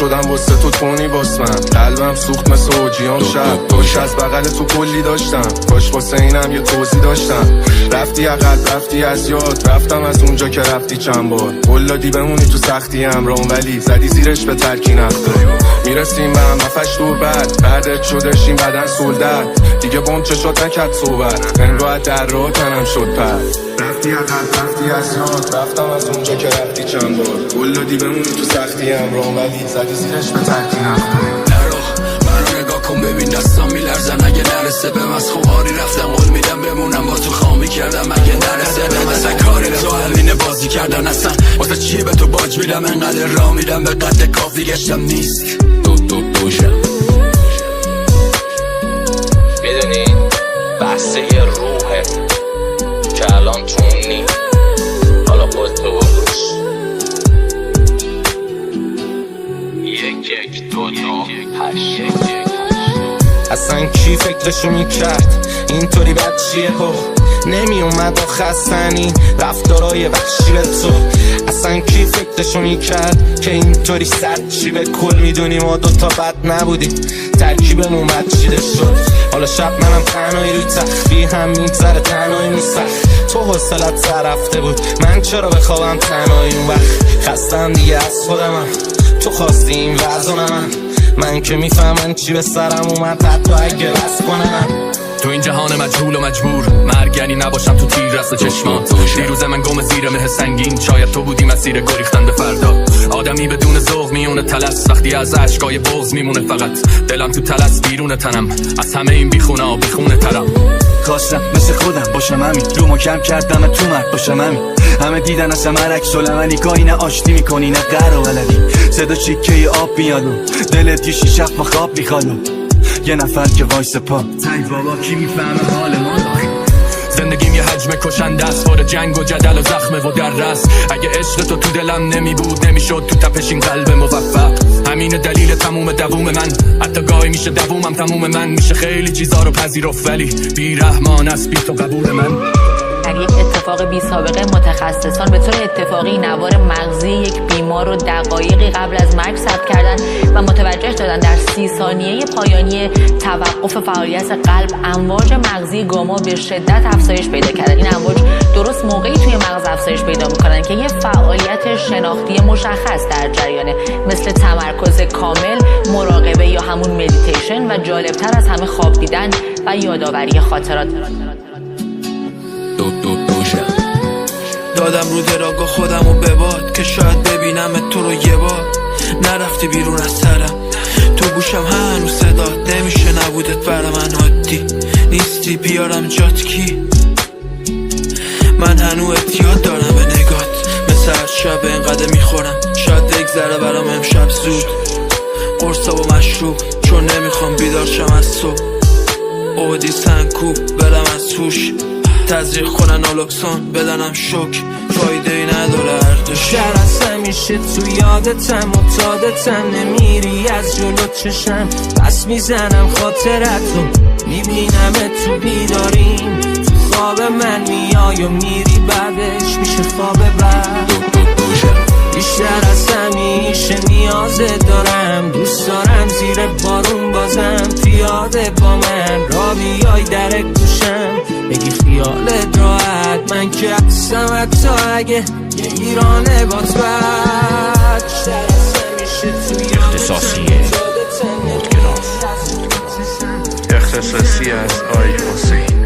شدم واسه تو تونی باس من. قلبم سوخت مثل اوجیان شب، دوش از بغل تو کلی داشتم، کاش واسه اینم یه توضیح داشتم. رفتی عقل رفتی از یاد، رفتم از اونجا که رفتی چند بار. قلادی بمونی تو سختی امرام، ولی زدی زیرش به ترکی نفتار. میرسیم به هم مفش دور بعدت شدشیم بدن سلدت، دیگه بام چشات نکرد صحبت، انگاه در راه تنم شد پر. رفتی عقل رفتی از یاد، رفتم از اونجا که رفتی چند بار. قلادی بمونی تو سختی امرام، ولی زدی زیرش به ترکی نفتار. نگاه کن ببین دستم میلرزن، اگه نرسه به مسخواری رفتم قول میدم بمونم با تو خامی کردم، اگه نرسه مثلا کاری تو همینه بازی کردن اصلا واسه چی به تو باج میدم، انقدر را میدم به قد کافی گشتم نیست دوشم. میدونی بحثه یه روحه که الان تونی، حالا خود تو بروش. یک دو هشت. اصلا کی فکرشو میکرد اینطوری بد چیه با نمی اومد و خستنی رفتارای وحشی به تو. اصلا کی فکرشو میکرد که اینطوری سرد چی به کل میدونی ما دوتا بد نبودیم، ترکیبمون بد چیده شد. حالا شب منم تنهایی روی تخفی هم میگذره تنهایی میسخت، تو حوصلت سر رفته بود من چرا بخوابم تنهایی اون وقت. خستم دیگه از خودمم، تو خواستی این وضع من که میفهمن چی به سرم اومد، حتی اگه بس کنم. تو این جهان مجهول و مجبور مرگنی نباشم تو تیر رست چشمات. دیروز من گم زیر مه سنگین، شاید تو بودی مسیر گریختن به فردا. آدمی بدون ذوق میونه تلس، وقتی از عشقای بغض میمونه فقط دلم تو تلس بیرون تنم، از همه این بیخونه بیخونه ترم. خواستم مثل خودم باشم همین، رومو کم کردم تو مرد باشم همین. همه دیدن از همه رکس ولی گاهی نه آشتی میکنی نه قرار ولدی. صدا چیکه آب میاد و دلت یه شیش ما خواب میخواد و یه نفر که وایس پا ای بابا کی میفهمه حال ما. زندگیم یه حجم کشنده است، پر جنگ و جدل و زخمه و دررس. اگه عشق تو دلم نمی بود نمیشد تو تپش این قلب موفق. همین دلیل تموم دووم من، حتی گاهی میشه دوومم تموم من. میشه خیلی چیزا رو پذیرفت ولی بی‌رحمان است بی تو قبول من. در یک اتفاق بی سابقه متخصصان به طور اتفاقی نوار مغزی یک بیمار رو دقایقی قبل از مرگ ثبت کردن و متوجه شدن در 30 ثانیه پایانی توقف فعالیت قلب امواج مغزی گاما به شدت افزایش پیدا کردن. این امواج درست موقعی توی مغز افزایش پیدا میکنن که یه فعالیت شناختی مشخص در جریانه، مثل تمرکز کامل، مراقبه یا همون مدیتیشن و جالبتر از همه خواب دیدن و یادآوری خاطرات. دادم رو دراگاه خودم و بباد که شاید ببینم تو رو یه بار. نرفتی بیرون از سرم، تو گوشم هنوز صدات نمیشه نبودت برا من عادی. نیستی بیارم جات کی، من هنوز احتیاط دارم به نگات. مثل هر شب اینقدر میخورم شاید بگذره برام امشب زود. قرصا و مشروب چون نمیخوام بیدار شم از صبح. اودی سنکوب برم از توش، تزریق کنن آلوکسون بدنم شک، فایده ای نداره اردش. شهر از همیشه تو یادتم معتادتم، نمیری از جلو چشم بس میزنم خاطرتو. میبینم تو بیداریم تو خواب من میای و میری بعدش میشه خواب بعد. بیشتر از همیشه نیازت دارم، دوست دارم زیر بارون بازم پیاده با من را بیای در گوشم بگی خیالت راحت. من که هستم حتی اگه یه ایرانه باز بد. بیشتر از همیشه توی اختصاصیه اختصاصی از آی حسین.